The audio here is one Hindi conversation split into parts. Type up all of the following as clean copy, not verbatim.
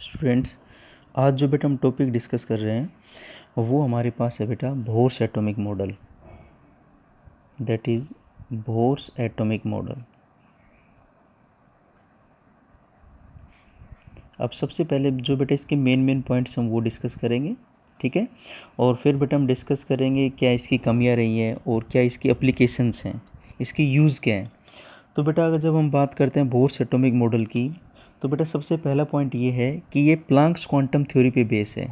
स्टूडेंट्स, आज जो बेटा हम टॉपिक डिस्कस कर रहे हैं वो हमारे पास है बेटा Bohr's atomic model, that is Bohr's atomic model. अब सबसे पहले जो बेटा इसके मेन पॉइंट्स हम वो डिस्कस करेंगे, ठीक है। और फिर बेटा हम डिस्कस करेंगे क्या इसकी कमियां रही हैं और क्या इसकी एप्लीकेशंस हैं, इसकी यूज़ क्या है। तो बेटा अगर जब हम बात करते हैं बोर्स एटॉमिक मॉडल की, तो बेटा सबसे पहला पॉइंट ये है कि ये प्लांक्स क्वांटम थ्योरी पे बेस है,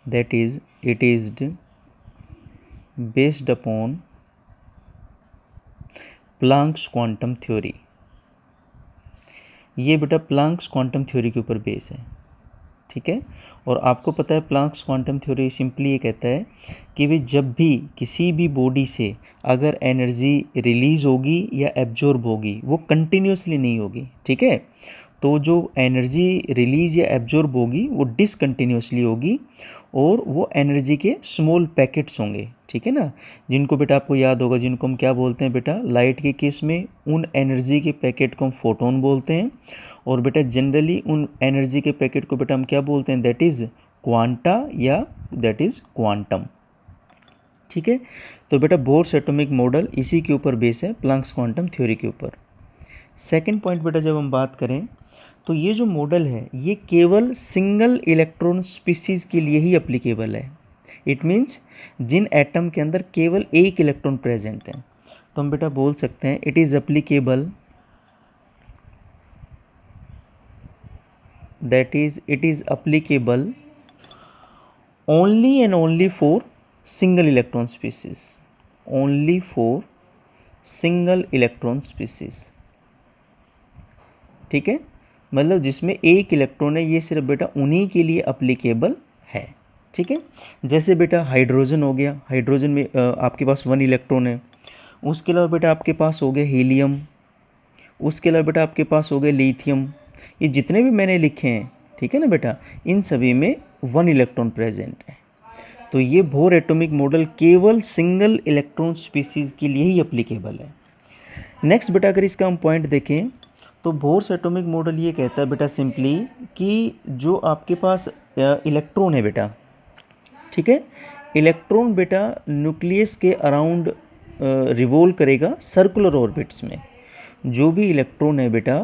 that is it is based upon Planck's quantum theory. ये बेटा प्लांक्स क्वांटम थ्योरी के ऊपर बेस है, ठीक है। और आपको पता है प्लांक्स क्वांटम थ्योरी सिंपली ये कहता है कि वे जब भी किसी भी बॉडी से अगर एनर्जी रिलीज़ होगी या एब्जॉर्ब होगी वो कंटिन्यूसली नहीं होगी, ठीक है। तो जो एनर्जी रिलीज़ या एब्जॉर्ब होगी वो डिसकंटिन्यूसली होगी और वो एनर्जी के स्मॉल पैकेट्स होंगे, ठीक है ना। जिनको बेटा आपको याद होगा, जिनको हम क्या बोलते हैं बेटा, लाइट के केस में उन एनर्जी के पैकेट को हम फोटोन बोलते हैं, और बेटा जनरली उन एनर्जी के पैकेट को बेटा हम क्या बोलते हैं, दैट इज़ क्वांटा या दैट इज़ क्वांटम, ठीक है। तो बेटा बोर्स एटॉमिक मॉडल इसी के ऊपर बेस है, प्लांक्स क्वांटम थ्योरी के ऊपर। सेकंड पॉइंट बेटा जब हम बात करें तो ये जो मॉडल है ये केवल सिंगल इलेक्ट्रॉन स्पीसीज के लिए ही अप्लीकेबल है। इट मीन्स जिन एटम के अंदर केवल एक इलेक्ट्रॉन प्रेजेंट है, तो हम बेटा बोल सकते हैं it is applicable, that is it is applicable only and only for single electron species, only for single electron species, ठीक है। मतलब जिसमें एक इलेक्ट्रॉन है ये सिर्फ बेटा उन्हीं के लिए अप्लीकेबल है, ठीक है। जैसे बेटा हाइड्रोजन हो गया, हाइड्रोजन में आपके पास 1 इलेक्ट्रॉन है। उसके अलावा बेटा आपके पास हो गया हीलियम, उसके अलावा बेटा आपके पास हो गया लिथियम। ये जितने भी मैंने लिखे हैं, ठीक है ना बेटा, इन सभी में 1 इलेक्ट्रॉन प्रेजेंट है। तो ये बोर एटॉमिक मॉडल केवल सिंगल इलेक्ट्रॉन स्पीसीज के लिए ही अप्लीकेबल है। नेक्स्ट बेटा अगर इसका हम पॉइंट देखें तो बोर्स एटॉमिक मॉडल ये कहता है बेटा सिंपली कि जो आपके पास इलेक्ट्रॉन है बेटा, ठीक है, इलेक्ट्रॉन बेटा न्यूक्लियस के अराउंड रिवॉल्व करेगा सर्कुलर ऑर्बिट्स में। जो भी इलेक्ट्रॉन है बेटा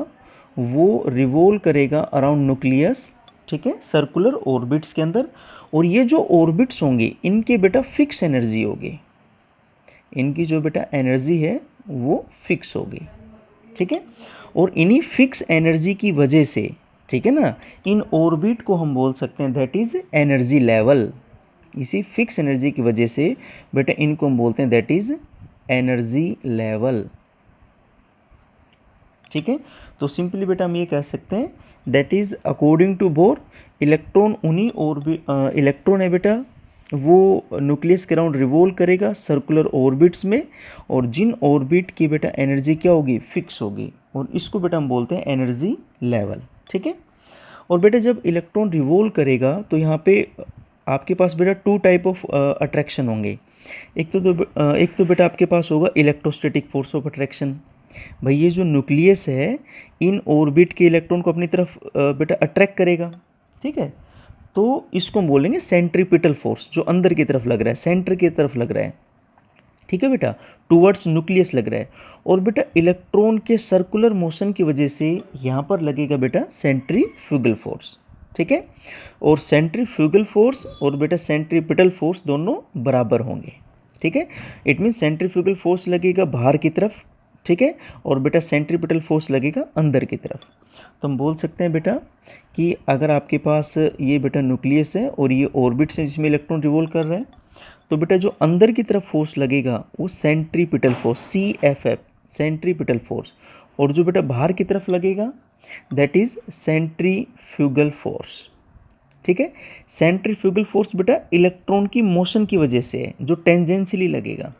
वो रिवॉल्व करेगा अराउंड न्यूक्लियस, ठीक है, सर्कुलर ऑर्बिट्स के अंदर। और ये जो ऑर्बिट्स होंगे इनके बेटा फिक्स एनर्जी होगी, इनकी जो बेटा एनर्जी है वो फिक्स होगी, ठीक है। और इन्हीं फिक्स एनर्जी की वजह से, ठीक है ना, इन ऑर्बिट को हम बोल सकते हैं दैट इज़ एनर्जी लेवल। इसी फिक्स एनर्जी की वजह से बेटा इनको हम बोलते हैं दैट इज़ एनर्जी लेवल, ठीक है। तो सिंपली बेटा हम ये कह सकते हैं that is according to Bohr, electron उन्हीं इलेक्ट्रॉन है बेटा वो न्यूक्लियस के अराउंड रिवॉल्व करेगा सर्कुलर ऑर्बिट्स में, और जिन ऑर्बिट की बेटा एनर्जी क्या होगी, फिक्स होगी, और इसको बेटा हम बोलते हैं एनर्जी लेवल, ठीक है। और बेटा जब इलेक्ट्रॉन रिवॉल्व करेगा तो यहाँ पे आपके पास बेटा 2 टाइप ऑफ अट्रैक्शन होंगे। एक तो बेटा आपके पास होगा इलेक्ट्रोस्टैटिक फोर्स ऑफ अट्रैक्शन। भाई ये जो न्यूक्लियस है इन ऑर्बिट के इलेक्ट्रॉन को अपनी तरफ बेटा अट्रैक्ट करेगा, ठीक है। तो इसको हम बोलेंगे सेंट्रीपिटल फोर्स, जो अंदर की तरफ लग रहा है, सेंटर की तरफ लग रहा है, ठीक है बेटा, टूवर्ड्स न्यूक्लियस लग रहा है। और बेटा इलेक्ट्रॉन के सर्कुलर मोशन की वजह से यहाँ पर लगेगा बेटा सेंट्रीफ्यूगल फोर्स, ठीक है। और सेंट्रीफ्यूगल फोर्स और बेटा सेंट्रीपिटल फोर्स दोनों बराबर होंगे, ठीक है। इट मीन सेंट्रीफ्यूगल फोर्स लगेगा बाहर की तरफ, ठीक है, और बेटा सेंट्रीपिटल फोर्स लगेगा अंदर की तरफ। तो हम बोल सकते हैं बेटा कि अगर आपके पास ये बेटा न्यूक्लियस है और ये ऑर्बिट्स है जिसमें इलेक्ट्रॉन रिवॉल्व कर रहे हैं, तो बेटा जो अंदर की तरफ फोर्स लगेगा वो centripetal force, CFF, centripetal force. और जो बेटा बाहर की तरफ लगेगा दैट इज़ सेंट्रीफ्यूगल फोर्स, ठीक है। सेंट्रीफ्यूगल फोर्स बेटा इलेक्ट्रॉन की मोशन की वजह से है, जो टेंजेंशियली लगेगा।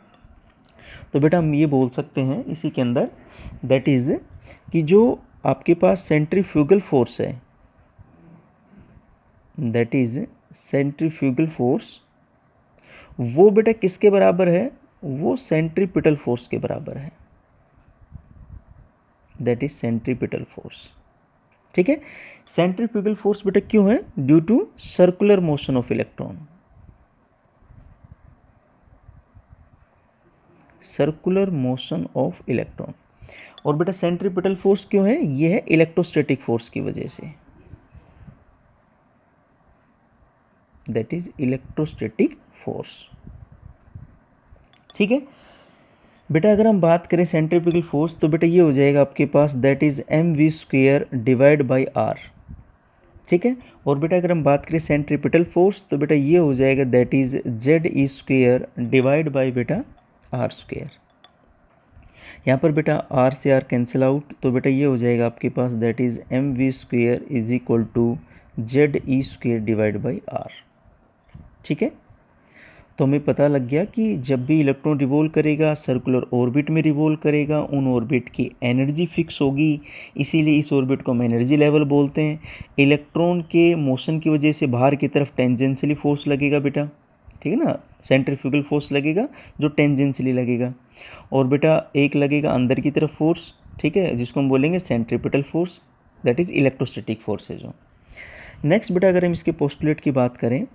तो बेटा हम ये बोल सकते हैं इसी के अंदर दैट इज़ कि जो आपके पास सेंट्रीफ्यूगल फोर्स है, दैट इज़ सेंट्रीफ्यूगल फोर्स, वो बेटा किसके बराबर है, वो सेंट्रीपिटल फोर्स के बराबर है, दैट इज सेंट्रीपिटल फोर्स, ठीक है। सेंट्रीफ्यूगल फोर्स बेटा क्यों है? Due to circular motion of electron, circular motion of electron. और बेटा सेंट्रीपिटल फोर्स क्यों है? ये है इलेक्ट्रोस्टैटिक फोर्स की वजह से, दैट इज इलेक्ट्रोस्टैटिक फोर्स। ठीक है बेटा, अगर हम बात करें सेंट्रीफ्यूगल फोर्स तो बेटा ये हो जाएगा आपके पास that is mv² divide by are. ठीक है, और बेटा अगर हम बात करें सेंट्रीपिटल फोर्स तो बेटा ये हो जाएगा that is ze² divide by बेटा r²। यहाँ पर बेटा r से r कैंसिल आउट, तो बेटा ये हो जाएगा आपके पास that is mv² is equal to ze² divide by r। ठीक है, तो हमें पता लग गया कि जब भी इलेक्ट्रॉन रिवॉल्व करेगा सर्कुलर ऑर्बिट में रिवॉल्व करेगा, उन ऑर्बिट की एनर्जी फिक्स होगी, इसीलिए इस ऑर्बिट को हम एनर्जी लेवल बोलते हैं। इलेक्ट्रॉन के मोशन की वजह से बाहर की तरफ टेंजेंशियली फोर्स लगेगा बेटा, ठीक है ना, सेंट्रीफ्यूगल फोर्स लगेगा जो टेंजेंशियली लगेगा, और बेटा एक लगेगा अंदर की तरफ फोर्स, ठीक है, जिसको हम बोलेंगे centripetal force, that is electrostatic force है जो। नेक्स्ट बेटा अगर हम इसके पोस्टुलेट की बात करें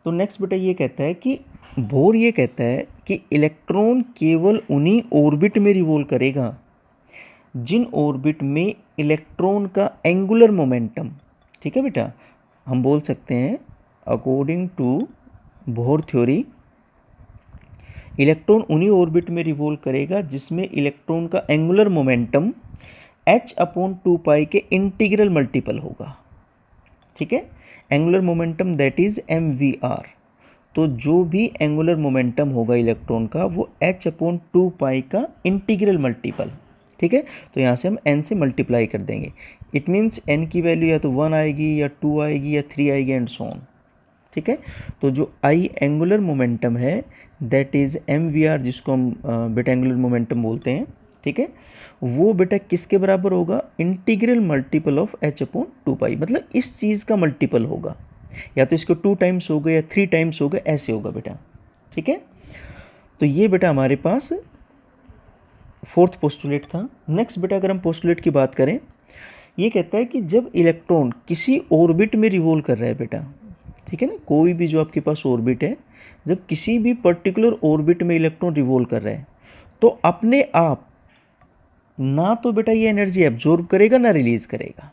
तो नेक्स्ट बेटा ये कहता है कि बोर ये कहता है कि इलेक्ट्रॉन केवल उन्हीं ऑर्बिट में रिवॉल्व करेगा जिन ऑर्बिट में इलेक्ट्रॉन का एंगुलर मोमेंटम, ठीक है बेटा, हम बोल सकते हैं according to Bohr theory electron उन्हीं ऑर्बिट में रिवॉल्व करेगा जिसमें इलेक्ट्रॉन का एंगुलर मोमेंटम h/2 के इंटीग्रल मल्टीपल होगा। ठीक है, angular momentum that is mvr। तो जो भी एंगुलर मोमेंटम होगा इलेक्ट्रॉन का वो h/2 का इंटीग्रल मल्टीपल। ठीक है, तो यहाँ से हम n से मल्टीप्लाई कर देंगे, इट मीन्स n की वैल्यू या तो 1 आएगी या 2 आएगी या 3 आएगी एंड सो ऑन। ठीक है, तो जो i एंगुलर मोमेंटम है दैट इज mvr, जिसको हम बेटा एंगुलर मोमेंटम बोलते हैं, ठीक है, वो बेटा किसके बराबर होगा? इंटीग्रल मल्टीपल ऑफ h/2, मतलब इस चीज़ का मल्टीपल होगा, या तो इसको 2 टाइम्स होगा या 3 टाइम्स होगा, ऐसे होगा बेटा। ठीक है, तो ये बेटा हमारे पास फोर्थ पोस्टुलेट था। नेक्स्ट बेटा अगर हम पोस्टुलेट की बात करें, ये कहता है कि जब इलेक्ट्रॉन किसी ऑर्बिट में रिवॉल्व कर रहा है बेटा, ठीक है ना, कोई भी जो आपके पास ऑर्बिट है, जब किसी भी पर्टिकुलर ऑर्बिट में इलेक्ट्रॉन रिवॉल्व कर रहा है तो अपने आप ना तो बेटा ये एनर्जी एब्जॉर्ब करेगा ना रिलीज करेगा।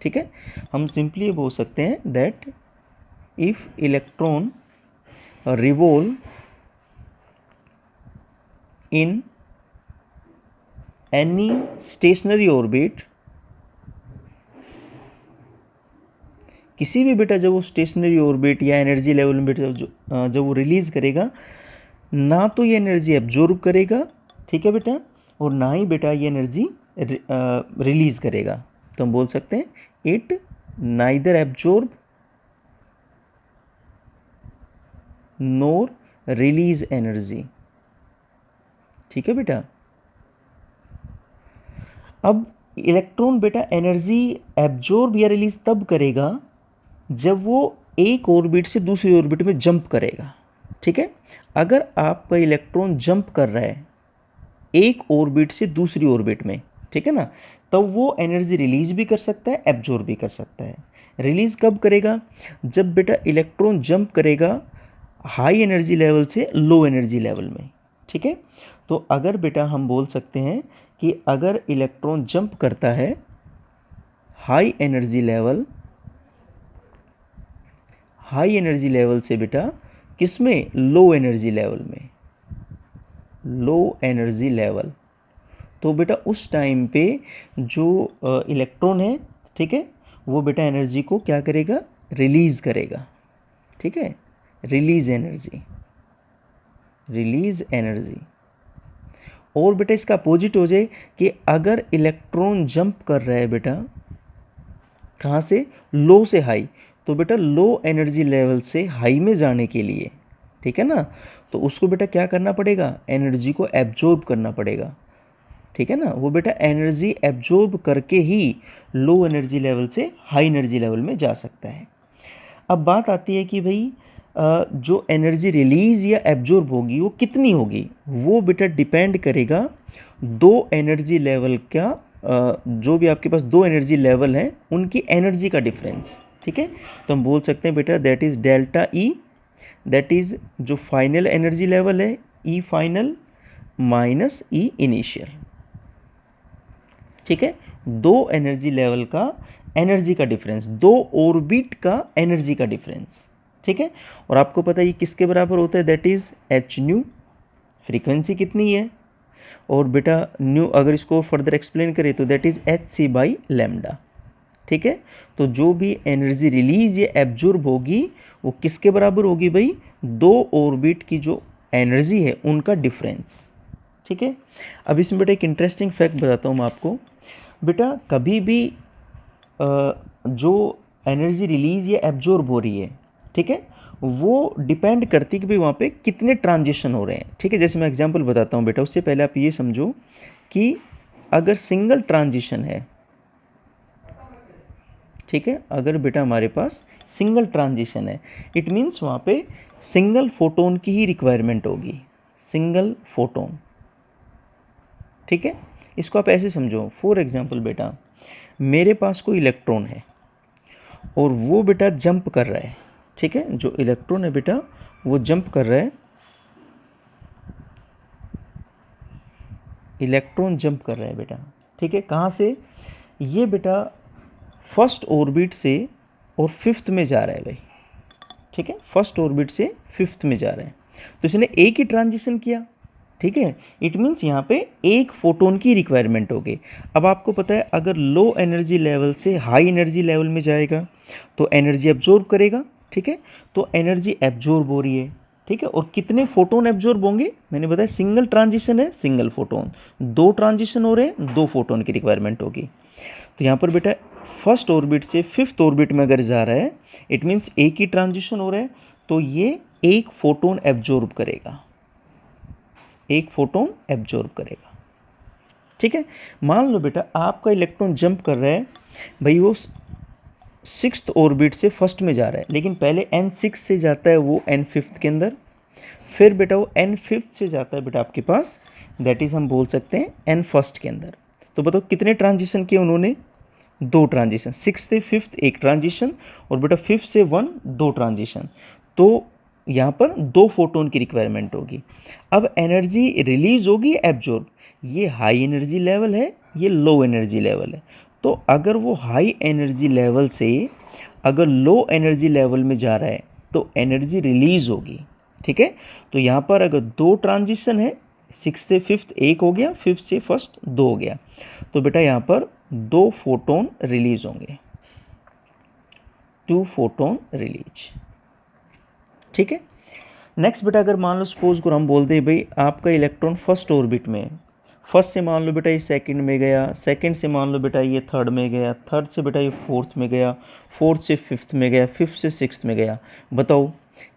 ठीक है, हम सिंपली ये बोल सकते हैं that if electron revolve in any stationery orbit, किसी भी बेटा जब वो स्टेशनरी ऑर्बिट या एनर्जी लेवल में बेटा जब वो रिलीज करेगा, ना तो ये एनर्जी एब्जॉर्ब करेगा, ठीक है बेटा, और ना ही बेटा ये एनर्जी रिलीज करेगा। तो हम बोल सकते हैं it neither absorb NOR release energy. ठीक है बेटा, अब इलेक्ट्रॉन बेटा एनर्जी एब्जॉर्ब या रिलीज तब करेगा जब वो एक ऑर्बिट से दूसरी ऑर्बिट में जंप करेगा। ठीक है, अगर आपका इलेक्ट्रॉन जंप कर रहा है एक ऑर्बिट से दूसरी ऑर्बिट में, ठीक है ना, तब वो एनर्जी रिलीज भी कर सकता है, एब्जॉर्ब भी कर सकता है। रिलीज कब करेगा? जब बेटा इलेक्ट्रॉन जंप करेगा हाई एनर्जी लेवल से लो एनर्जी लेवल में। ठीक है, तो अगर बेटा हम बोल सकते हैं कि अगर इलेक्ट्रॉन जंप करता है हाई एनर्जी लेवल से बेटा किस में? लो एनर्जी लेवल में, लो एनर्जी लेवल, तो बेटा उस टाइम पे जो इलेक्ट्रॉन है, ठीक है, वो बेटा एनर्जी को क्या करेगा? रिलीज करेगा। ठीक है, रिलीज एनर्जी। और बेटा इसका अपोजिट हो जाए कि अगर इलेक्ट्रॉन जंप कर रहा है बेटा कहाँ से? लो से हाई, तो बेटा लो एनर्जी लेवल से हाई में जाने के लिए, ठीक है ना, तो उसको बेटा क्या करना पड़ेगा? एनर्जी को एब्जॉर्ब करना पड़ेगा। ठीक है ना, वो बेटा एनर्जी एब्जॉर्ब करके ही लो एनर्जी लेवल से हाई एनर्जी लेवल में जा सकता है। अब बात आती है कि भाई जो एनर्जी रिलीज या एब्जॉर्ब होगी वो कितनी होगी? वो बेटा डिपेंड करेगा दो एनर्जी लेवल का जो भी आपके पास दो एनर्जी लेवल हैं उनकी एनर्जी का डिफरेंस, ठीक है। तो हम बोल सकते हैं बेटा that is delta E, that is जो फाइनल एनर्जी लेवल है ई फाइनल माइनस ई इनिशियल, ठीक है। दो एनर्जी लेवल का एनर्जी का डिफरेंस, दो ऑर्बिट का एनर्जी का डिफरेंस, ठीक है। और आपको पता है ये किसके बराबर होता है, that is H new, frequency कितनी है, और बेटा न्यू अगर इसको फर्दर एक्सप्लेन करें तो that is H C by lambda, ठीक है। तो जो भी एनर्जी रिलीज या एब्जॉर्ब होगी वो किसके बराबर होगी भाई, दो ऑर्बिट की जो एनर्जी है उनका डिफरेंस, ठीक है। अब इसमें बेटा एक इंटरेस्टिंग फैक्ट बताता हूँ मैं आपको। बेटा कभी भी जो एनर्जी रिलीज या एब्जॉर्ब हो रही है, ठीक है, वो डिपेंड करती है कि भाई वहाँ पे कितने ट्रांजिशन हो रहे हैं, ठीक है। जैसे मैं एग्जांपल बताता हूँ बेटा, उससे पहले आप ये समझो कि अगर सिंगल ट्रांजिशन है, ठीक है, अगर बेटा हमारे पास सिंगल ट्रांजिशन है, इट मीन्स वहाँ पे सिंगल फोटोन की ही रिक्वायरमेंट होगी, सिंगल फोटोन, ठीक है। इसको आप ऐसे समझो, फॉर एग्जांपल बेटा मेरे पास कोई इलेक्ट्रॉन है और वो बेटा जंप कर रहा है, ठीक है, जो इलेक्ट्रॉन है बेटा वो जंप कर रहा है, इलेक्ट्रॉन जंप कर रहा है बेटा, ठीक है। कहाँ से, ये बेटा फर्स्ट ऑर्बिट से और फिफ्थ में जा रहा है भाई, ठीक है, फर्स्ट ऑर्बिट से फिफ्थ में जा रहा है, तो इसने एक ही ट्रांजिशन किया, ठीक है। इट मीन्स यहाँ पे एक फोटोन की रिक्वायरमेंट होगी। अब आपको पता है अगर लो एनर्जी लेवल से हाई एनर्जी लेवल में जाएगा तो एनर्जी एब्जॉर्ब करेगा, ठीक है। तो एनर्जी एब्जॉर्ब हो रही है, ठीक है, और कितने फोटोन एब्जॉर्ब होंगे, मैंने बताया सिंगल ट्रांजिशन है, सिंगल फोटोन, दो ट्रांजिशन हो रहे हैं, दो फोटोन की रिक्वायरमेंट होगी। तो यहाँ पर बेटा फर्स्ट ऑर्बिट से फिफ्थ ऑर्बिट में अगर जा रहा है इट मीन्स एक ही ट्रांजिशन हो रहा है, तो ये एक फोटोन एब्जॉर्ब करेगा, एक फोटोन एब्जॉर्ब करेगा, ठीक है। मान लो बेटा आपका इलेक्ट्रॉन जंप कर रहा है भाई, वो सिक्स्थ ऑर्बिट से फर्स्ट में जा रहा है, लेकिन पहले एन सिक्स से जाता है वो एन फिफ्थ के अंदर, फिर बेटा वो एन फिफ्थ से जाता है बेटा आपके पास, दैट इज़ हम बोल सकते हैं एन फर्स्ट के अंदर। तो बताओ कितने ट्रांजिशन किए उन्होंने, दो ट्रांजिशन, सिक्स से फिफ्थ एक ट्रांजिशन, और बेटा फिफ्थ से वन दो ट्रांजिशन, तो यहाँ पर दो फोटोन की रिक्वायरमेंट होगी। अब एनर्जी रिलीज होगी एब्जॉर्ब, ये हाई एनर्जी लेवल है, ये लो एनर्जी लेवल है, तो अगर वो हाई एनर्जी लेवल से अगर लो एनर्जी लेवल में जा रहा है तो एनर्जी रिलीज होगी, ठीक है। तो यहाँ पर अगर दो ट्रांजिशन है, सिक्स से फिफ्थ एक हो गया, फिफ्थ से फर्स्ट दो हो गया, तो बेटा यहाँ पर दो फोटोन रिलीज होंगे, टू फोटोन रिलीज, ठीक है। नेक्स्ट बेटा अगर मान लो सपोज को हम बोलते हैं भाई आपका इलेक्ट्रॉन फर्स्ट ऑर्बिट में, फर्स्ट से मान लो बेटा ये सेकंड में गया, सेकंड से मान लो बेटा ये थर्ड में गया, थर्ड से बेटा ये फोर्थ में गया, फोर्थ से फिफ्थ में गया, फिफ्थ से सिक्स्थ में गया, बताओ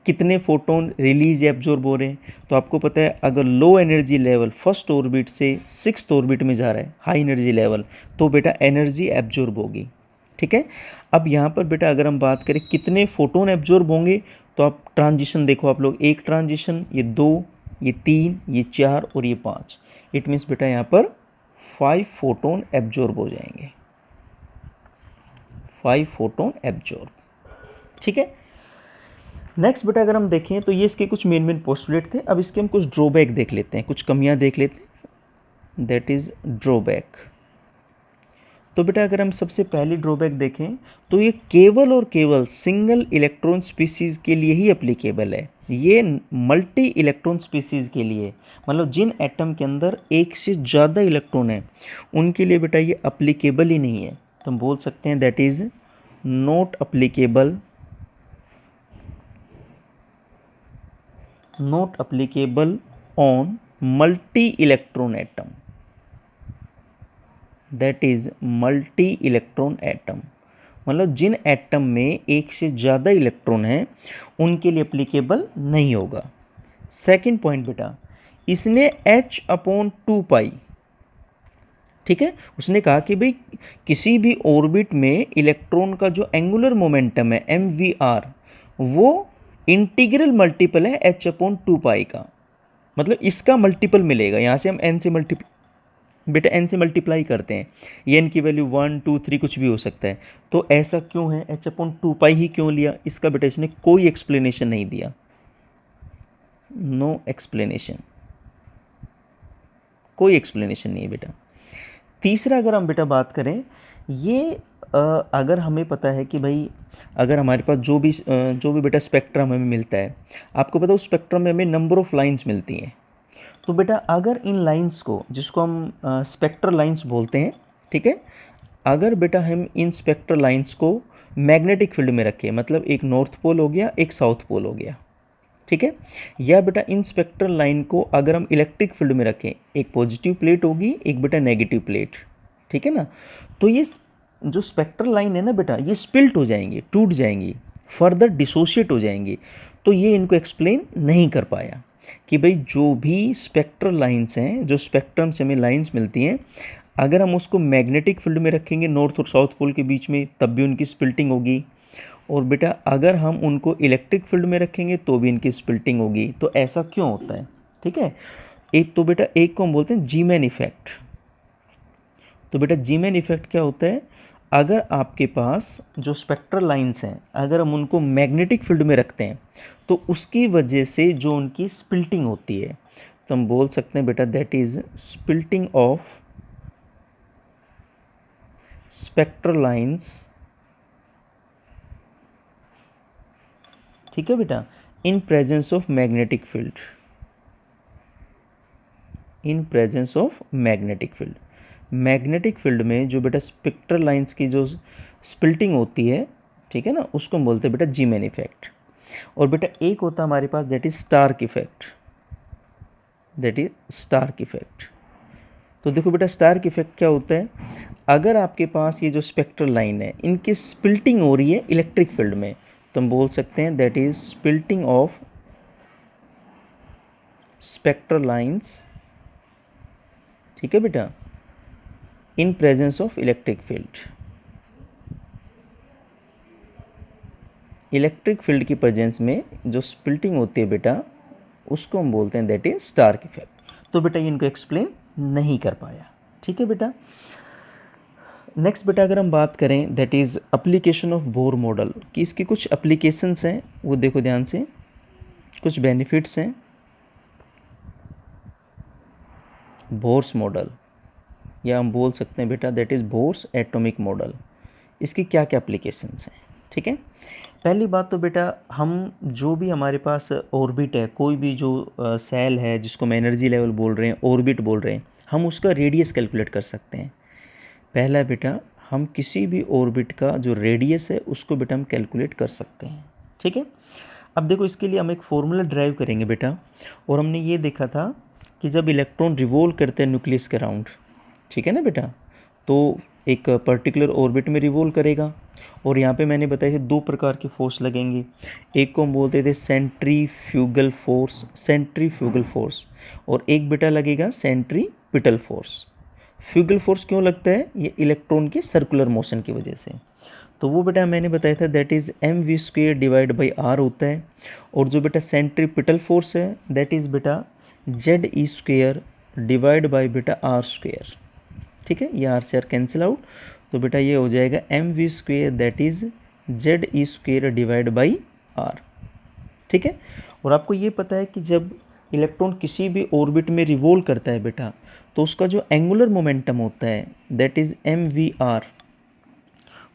कितने फोटोन रिलीज या एब्जॉर्ब हो रहे हैं। तो आपको पता है अगर low energy level first orbit से सिक्स्थ ऑर्बिट में जा रहा है हाई एनर्जी लेवल, तो बेटा एनर्जी एब्जॉर्ब होगी, ठीक है। अब यहाँ पर बेटा अगर हम बात करें कितने फोटोन एब्जॉर्ब होंगे, तो आप ट्रांजिशन देखो आप लोग, एक ट्रांजिशन, ये दो, ये तीन, ये चार और ये पाँच, इट मीन्स बेटा यहाँ पर 5 फोटोन एब्जॉर्ब हो जाएंगे, 5 फोटोन एब्जॉर्ब, ठीक है। नेक्स्ट बेटा अगर हम देखें तो ये इसके कुछ मेन पोस्टुलेट थे। अब इसके हम कुछ ड्रॉबैक देख लेते हैं, कुछ कमियां देख लेते हैं, दैट इज़ ड्रॉबैक। तो बेटा अगर हम सबसे पहली ड्रॉबैक देखें तो ये केवल और केवल सिंगल इलेक्ट्रॉन स्पीसीज़ के लिए ही एप्लीकेबल है, ये मल्टी इलेक्ट्रॉन स्पीसीज़ के लिए, मतलब जिन एटम के अंदर एक से ज़्यादा इलेक्ट्रॉन है उनके लिए बेटा ये अप्लीकेबल ही नहीं है। तो हम बोल सकते हैं that is not applicable, not applicable on multi electron atom, that is multi electron atom, मतलब जिन एटम में एक से ज़्यादा इलेक्ट्रॉन हैं उनके लिए एप्लीकेबल नहीं होगा। सेकंड पॉइंट बेटा, इसने H/2π, ठीक है, उसने कहा कि भाई किसी भी ऑर्बिट में इलेक्ट्रॉन का जो एंगुलर मोमेंटम है MVR वो इंटीग्रल मल्टीपल है H/2π का, मतलब इसका मल्टीपल मिलेगा, यहाँ से हम n से मल्टीपल बेटा एन से मल्टीप्लाई करते हैं, ये एन की वैल्यू 1 2 3 कुछ भी हो सकता है। तो ऐसा क्यों है, एच अपॉन 2 पाई ही क्यों लिया, इसका बेटा इसने कोई एक्सप्लेनेशन नहीं दिया, नो एक्सप्लेनेशन, कोई एक्सप्लेनेशन नहीं है बेटा। तीसरा अगर हम बेटा बात करें, ये अगर हमें पता है कि भाई अगर हमारे पास जो भी बेटा स्पेक्ट्रम हमें मिलता है, आपको पता है उस स्पेक्ट्रम में हमें नंबर ऑफ लाइंस मिलती हैं। तो बेटा अगर इन लाइंस को, जिसको हम स्पेक्ट्रल लाइंस बोलते हैं, ठीक है, अगर बेटा हम इन स्पेक्ट्रल लाइंस को मैग्नेटिक फील्ड में रखें, मतलब एक नॉर्थ पोल हो गया एक साउथ पोल हो गया, ठीक है, या बेटा इन स्पेक्ट्रल लाइन को अगर हम इलेक्ट्रिक फील्ड में रखें, एक पॉजिटिव प्लेट होगी एक बेटा नेगेटिव प्लेट, ठीक है ना, तो ये जो स्पेक्ट्रल लाइन है ना बेटा, ये स्पिल्ट हो जाएंगी, टूट जाएंगी, फर्दर डिसोशिएट हो जाएंगी। तो ये इनको एक्सप्लेन नहीं कर पाया कि भाई जो भी स्पेक्ट्रल लाइंस हैं, जो स्पेक्ट्रम से हमें लाइंस मिलती हैं, अगर हम उसको मैग्नेटिक फील्ड में रखेंगे नॉर्थ और साउथ पोल के बीच में, तब भी उनकी स्पिल्टिंग होगी, और बेटा अगर हम उनको इलेक्ट्रिक फील्ड में रखेंगे तो भी इनकी स्पिल्टिंग होगी। तो ऐसा क्यों होता है, ठीक है। एक तो बेटा एक को हम बोलते हैं जीमैन इफेक्ट। तो बेटा जीमैन इफेक्ट क्या होता है, अगर आपके पास जो स्पेक्ट्रल लाइंस हैं, अगर हम उनको मैग्नेटिक फील्ड में रखते हैं तो उसकी वजह से जो उनकी स्पिल्टिंग होती है, तो हम बोल सकते हैं बेटा that is splitting of spectral lines, ठीक है बेटा, in presence of magnetic field, in presence of magnetic field. Magnetic field में जो बेटा स्पेक्ट्रल लाइंस की जो स्पिल्टिंग होती है, ठीक है ना, उसको हम बोलते हैं बेटा जीमैन इफेक्ट। और बेटा एक होता है हमारे पास that is Stark effect, that is Stark effect. तो देखो बेटा स्टार्क इफेक्ट क्या होता है, अगर आपके पास ये जो स्पेक्ट्रल लाइन है इनकी स्पिल्टिंग हो रही है इलेक्ट्रिक फील्ड में, तो हम बोल सकते हैं that is splitting of spectral lines, ठीक है बेटा, in presence of electric field. Electric field की प्रेजेंस में जो स्पिल्टिंग होती है बेटा, उसको हम बोलते हैं दैट इज स्टार्क इफेक्ट। तो बेटा ये इनको एक्सप्लेन नहीं कर पाया, ठीक है बेटा। नेक्स्ट बेटा अगर हम बात करें that is application of Bohr model, कि इसकी कुछ एप्लीकेशंस हैं, वो देखो ध्यान से, कुछ बेनिफिट्स हैं। बोर्स मॉडल, या हम बोल सकते हैं बेटा that is Bohr's atomic model, इसकी क्या क्या एप्लीकेशंस हैं, ठीक है। पहली बात तो बेटा हम जो भी हमारे पास ऑर्बिट है, कोई भी जो सेल है जिसको हम एनर्जी लेवल बोल रहे हैं, ऑर्बिट बोल रहे हैं, हम उसका रेडियस कैलकुलेट कर सकते हैं। पहला बेटा हम किसी भी ऑर्बिट का जो रेडियस है उसको बेटा हम कैलकुलेट कर सकते हैं, ठीक है। अब देखो इसके लिए हम एक फॉर्मूला ड्राइव करेंगे बेटा, और हमने ये देखा था कि जब इलेक्ट्रॉन रिवॉल्व करते हैं न्यूक्लियस के अराउंड, ठीक है ना बेटा, तो एक पर्टिकुलर ऑर्बिट में रिवॉल्व करेगा, और यहाँ पे मैंने बताया था दो प्रकार के फोर्स लगेंगे, एक को हम बोलते थे सेंट्रीफ्यूगल फोर्स, सेंट्रीफ्यूगल फोर्स, और एक बेटा लगेगा सेंट्रीपिटल फोर्स। फ्यूगल फोर्स क्यों लगता है, ये इलेक्ट्रॉन के सर्कुलर मोशन की वजह से। तो वो बेटा मैंने बताया था that is mv² divide by R होता है, और जो बेटा सेंट्रीपिटल फोर्स है दैट इज़ बेटा ZE² डिवाइड बाई बेटा R², ठीक है, ये आर से आर कैंसिल आउट, तो बेटा ये हो जाएगा mv² that is ZE² divide by are, ठीक है। और आपको ये पता है कि जब इलेक्ट्रॉन किसी भी ऑर्बिट में रिवॉल्व करता है बेटा, तो उसका जो एंगुलर मोमेंटम होता है दैट इज़ mvr,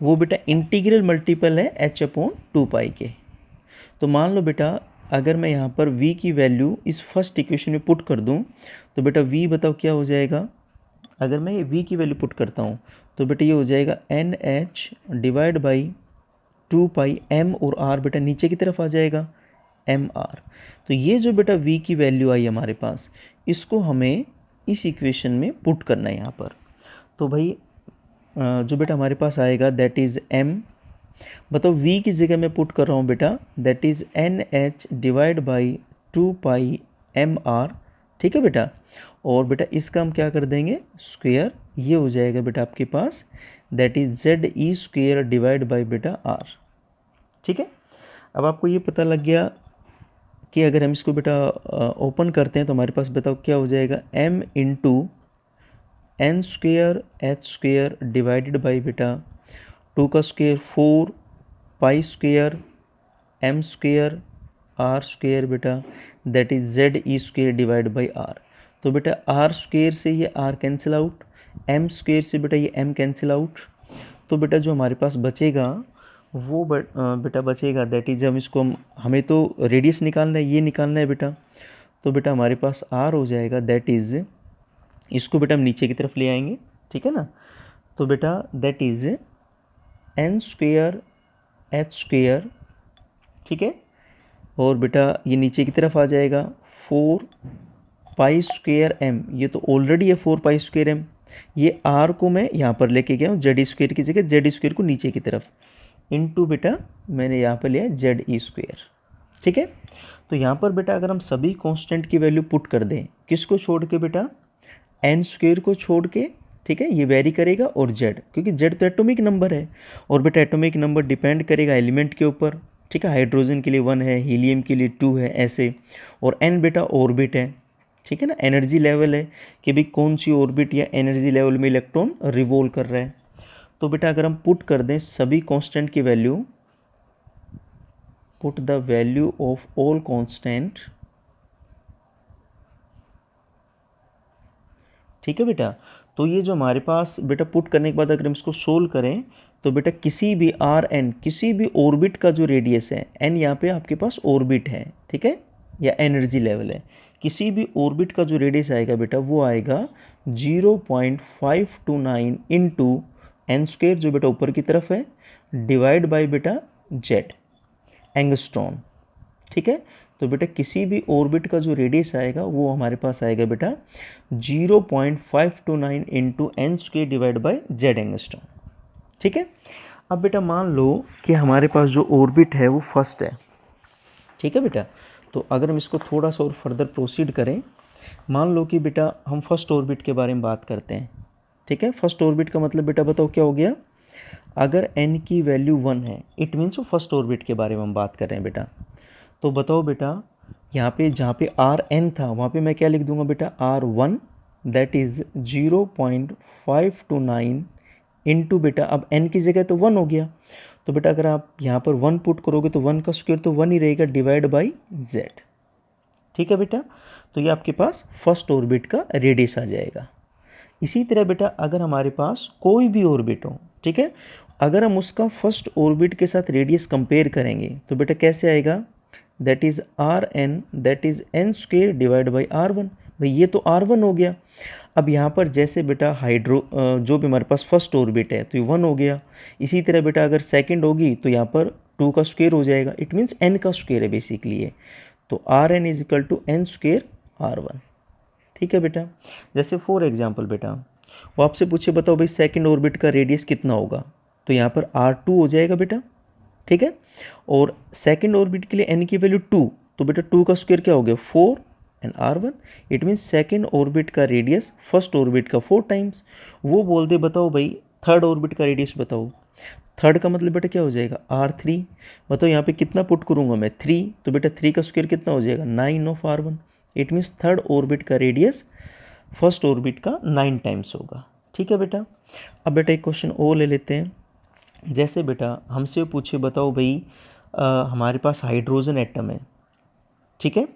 वो बेटा इंटीग्रल मल्टीपल है h/2 के। तो मान लो बेटा अगर मैं यहाँ पर v की वैल्यू इस फर्स्ट इक्वेशन में पुट कर दूँ, तो बेटा v बताओ क्या हो जाएगा, अगर मैं v की वैल्यू पुट करता हूँ तो बेटा ये हो जाएगा NH डिवाइड बाई 2 m, और r बेटा नीचे की तरफ आ जाएगा mr। तो ये जो बेटा v की वैल्यू आई हमारे पास, इसको हमें इस इक्वेशन में पुट करना है यहाँ पर। तो भाई जो बेटा हमारे पास आएगा दैट इज़ m, बताओ v की जगह मैं पुट कर रहा हूँ बेटा that is NH divide by 2 mr, ठीक है बेटा। और बेटा इसका हम क्या कर देंगे स्क्वायर, ये हो जाएगा बेटा आपके पास that is ZE² divide by बेटा r, ठीक है। अब आपको ये पता लग गया कि अगर हम इसको बेटा ओपन करते हैं तो हमारे पास बताओ क्या हो जाएगा m into N square h square divided by बेटा 2 का square 4 pi square m square r square बेटा that is z e square divide by r. तो बेटा आर स्क्वेयर से ये r cancel out, m square से बेटा ये एम कैंसिल आउट। तो बेटा जो हमारे पास बचेगा वो बेटा बचेगा दैट इज हमें तो रेडियस निकालना है, ये निकालना है बेटा। तो बेटा हमारे पास आर हो जाएगा दैट इज, इसको बेटा हम नीचे की तरफ ले आएंगे, ठीक है ना। तो बेटा that is an square h square, ठीक है, और बेटा ये नीचे की तरफ आ जाएगा 4 पाई स्क्वेयर एम, ये तो ऑलरेडी है 4 पाई स्क्वेयर एम। ये आर को मैं यहाँ पर लेके गया हूँ जेड स्क्वेयर की जगह, जेड स्क्वेयर को नीचे की तरफ इनटू बेटा मैंने यहाँ पर लिया जेड ई स्क्वेयर, ठीक है। तो यहाँ पर बेटा अगर हम सभी कांस्टेंट की वैल्यू पुट कर दें, किसको छोड़ के बेटा, एन स्क्वेयर को छोड़ के, ठीक है, ये वेरी करेगा, और जेड, क्योंकि जेड तो एटॉमिक नंबर है, और बेटा एटॉमिक नंबर डिपेंड करेगा एलिमेंट के ऊपर, ठीक है। हाइड्रोजन के लिए 1 है, हीलियम के लिए 2 है, ऐसे। और एन बेटा ऑर्बिट है, ठीक है ना, एनर्जी लेवल है कि भाई कौन सी ऑर्बिट या एनर्जी लेवल में इलेक्ट्रॉन रिवॉल्व कर रहा है। तो बेटा अगर हम पुट कर दें सभी कांस्टेंट की value, put the value of all constant, ठीक है बेटा। तो ये जो हमारे पास बेटा पुट करने के बाद अगर हम इसको सोल्व करें तो बेटा किसी भी आर एन, किसी भी ऑर्बिट का जो रेडियस है, एन यहाँ पे आपके पास ऑर्बिट है, ठीक है, या एनर्जी लेवल है, किसी भी ऑर्बिट का जो रेडियस आएगा बेटा वो आएगा 0.529 इंटू एन स्क्वेयर जो बेटा ऊपर की तरफ है डिवाइड बाय बेटा जेड एंगस्ट्रॉन, ठीक है। तो बेटा किसी भी ऑर्बिट का जो रेडियस आएगा वो हमारे पास आएगा बेटा 0.529 into N square divide by Z angstrom, ठीक है। अब बेटा मान लो कि हमारे पास जो ऑर्बिट है वो फर्स्ट है, ठीक है बेटा। तो अगर हम इसको थोड़ा सा और फर्दर प्रोसीड करें, मान लो कि बेटा हम फर्स्ट ऑर्बिट के बारे में बात करते हैं, ठीक है। फर्स्ट ऑर्बिट का मतलब बेटा बताओ क्या हो गया, अगर n की वैल्यू 1 है इट मीन्स वो फर्स्ट ऑर्बिट के बारे में हम बात कर रहे हैं बेटा। तो बताओ बेटा यहाँ पे जहाँ पे आर एन था वहाँ पे मैं क्या लिख दूंगा बेटा, R1 दैट इज़ 0.529 इंटू बेटा, अब n की जगह तो 1 हो गया, तो बेटा अगर आप यहाँ पर 1 पुट करोगे तो 1 का स्क्वायर तो 1 ही रहेगा डिवाइड बाई जेड, ठीक है बेटा। तो ये आपके पास फर्स्ट ऑर्बिट का रेडियस आ जाएगा। इसी तरह बेटा अगर हमारे पास कोई भी ऑर्बिट हो, ठीक है, अगर हम उसका फर्स्ट ऑर्बिट के साथ रेडियस कंपेयर करेंगे तो बेटा कैसे आएगा, that is R N that is N square divide by R1। भाई ये तो R1 हो गया। अब यहाँ पर जैसे बेटा जो भी हमारे पास फर्स्ट ऑर्बिट है तो ये 1 हो गया, इसी तरह बेटा अगर सेकंड होगी तो यहाँ पर 2 का स्क्वेयर हो जाएगा, इट मीन्स n का स्क्वेयर है बेसिकली ये, तो R N is equal to N square R1, ठीक है बेटा। जैसे फॉर एग्जाम्पल बेटा वो आपसे पूछे बताओ भाई सेकंड ऑर्बिट का रेडियस कितना होगा, तो यहाँ पर R2 हो जाएगा बेटा, ठीक है। और सेकंड ऑर्बिट के लिए n की वैल्यू 2, तो बेटा 2 का स्क्वायर क्या हो गया 4 and R1, it means second orbit का रेडियस फर्स्ट ऑर्बिट का 4 टाइम्स। वो बोल दे बताओ भाई थर्ड ऑर्बिट का रेडियस बताओ, थर्ड का मतलब बेटा क्या हो जाएगा R3, बताओ यहाँ पे कितना पुट करूँगा मैं 3, तो बेटा 3 का स्क्वायर कितना हो जाएगा 9 of R1, it means third orbit का रेडियस फर्स्ट ऑर्बिट का 9 टाइम्स होगा, ठीक है बेटा। अब बेटा एक क्वेश्चन और ले लेते हैं, जैसे बेटा हमसे पूछे बताओ भाई हमारे पास हाइड्रोजन एटम है, ठीक है,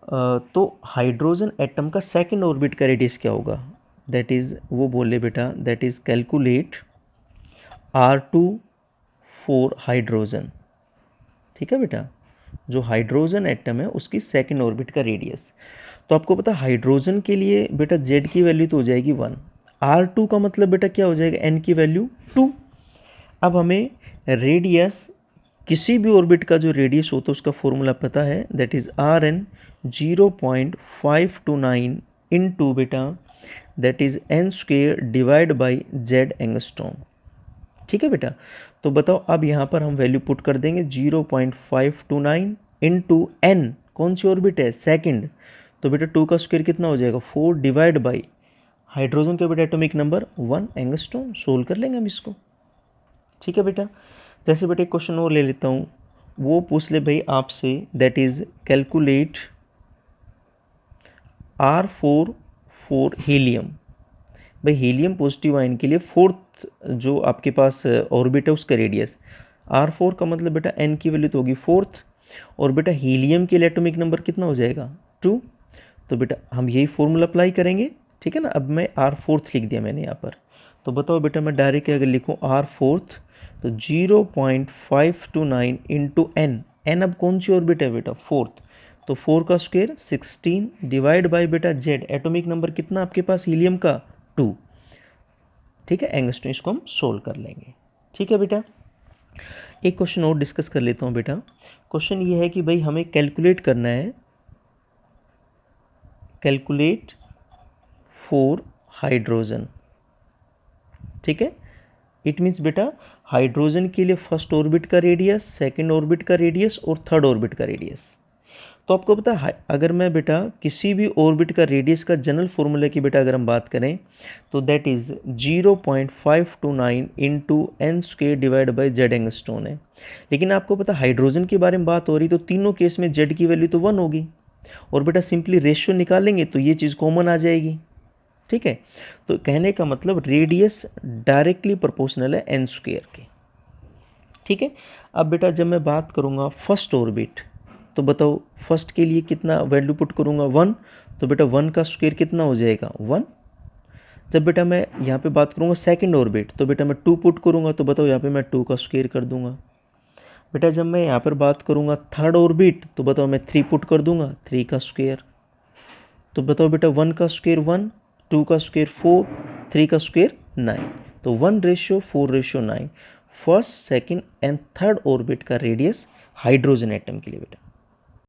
तो हाइड्रोजन एटम का सेकंड ऑर्बिट का रेडियस क्या होगा, दैट इज़ वो बोले बेटा that is calculate R2 for hydrogen, ठीक है बेटा, जो हाइड्रोजन एटम है उसकी सेकंड ऑर्बिट का रेडियस। तो आपको पता हाइड्रोजन के लिए बेटा Z की वैल्यू तो हो जाएगी 1, R2 का मतलब बेटा क्या हो जाएगा N की वैल्यू 2। अब हमें रेडियस किसी भी ऑर्बिट का जो रेडियस होता है उसका फॉर्मूला पता है, दैट इज़ RN 0.529 इंटू बेटा that is n square divide by Z angstrom, ठीक है बेटा। तो बताओ अब यहाँ पर हम वैल्यू पुट कर देंगे 0.529 इंटू n, कौन सी ऑर्बिट है सेकंड, तो बेटा 2 का स्क्वायर कितना हो जाएगा 4 डिवाइड बाई हाइड्रोजन का बेटा एटॉमिक नंबर 1 एंगस्ट्रॉम, सोल्व कर लेंगे हम इसको, ठीक है बेटा। जैसे बेटा एक क्वेश्चन और ले लेता हूँ, वो पूछ ले भाई आपसे that is calculate R4 for helium, भाई हीलियम पॉजिटिव आयन के लिए फोर्थ जो आपके पास ऑर्बिट है उसका रेडियस R4 का मतलब बेटा n की वैल्यू तो होगी फोर्थ, और बेटा हीलियम के लिए एटॉमिक नंबर कितना हो जाएगा 2। तो बेटा हम यही फॉर्मूला अप्लाई करेंगे, ठीक है ना। अब मैं R4 लिख दिया मैंने यहाँ पर, तो बताओ बेटा मैं डायरेक्ट अगर लिखूँ R4 तो 0.529 इंटू एन, एन अब कौन सी ऑर्बिट है बेटा फोर्थ, तो 4 का स्क्वायर 16 डिवाइड बाय बेटा जेड, एटॉमिक नंबर कितना आपके पास हीलियम का 2, ठीक है। एंगस्ट्रॉम इसको हम सोल्व कर लेंगे, ठीक है बेटा। एक क्वेश्चन और डिस्कस कर लेता हूँ बेटा। क्वेश्चन ये है कि भाई हमें कैलकुलेट करना है, कैलकुलेट फॉर हाइड्रोजन, ठीक है। इट मीन्स बेटा हाइड्रोजन के लिए फर्स्ट ऑर्बिट का रेडियस, सेकंड ऑर्बिट का रेडियस और थर्ड ऑर्बिट का रेडियस। तो आपको पता है अगर मैं बेटा किसी भी ऑर्बिट का रेडियस का जनरल फॉर्मूला की बेटा अगर हम बात करें तो that is 0.529 into N square divide by Z angstrom है। लेकिन आपको पता हाइड्रोजन के बारे में बात हो रही तो तीनों केस में जेड की वैल्यू तो 1 होगी, और बेटा सिंपली रेशियो निकालेंगे तो ये चीज़ कॉमन आ जाएगी, ठीक है। तो कहने का मतलब रेडियस डायरेक्टली प्रोपोर्शनल है एन स्क्वेयर के, ठीक है। अब बेटा जब मैं बात करूँगा फर्स्ट ऑर्बिट, तो बताओ फर्स्ट के लिए कितना वैल्यू पुट करूँगा 1, तो बेटा 1 का स्क्वायर कितना हो जाएगा 1। जब बेटा मैं यहाँ पे बात करूँगा सेकंड ऑर्बिट, तो बेटा मैं 2 पुट करूँगा, तो बताओ यहाँ पे मैं 2 का स्क्वायर कर दूंगा। बेटा जब मैं यहाँ पर बात करूँगा थर्ड ऑर्बिट, तो बताओ मैं 3 पुट कर दूंगा, 3 का स्क्वायर। तो बताओ बेटा 1 का स्क्वायर 1, 2 का स्क्वायर 4, 3 का स्क्वायर 9, तो 1:4:9 first second and third orbit का रेडियस हाइड्रोजन एटम के लिए बेटा।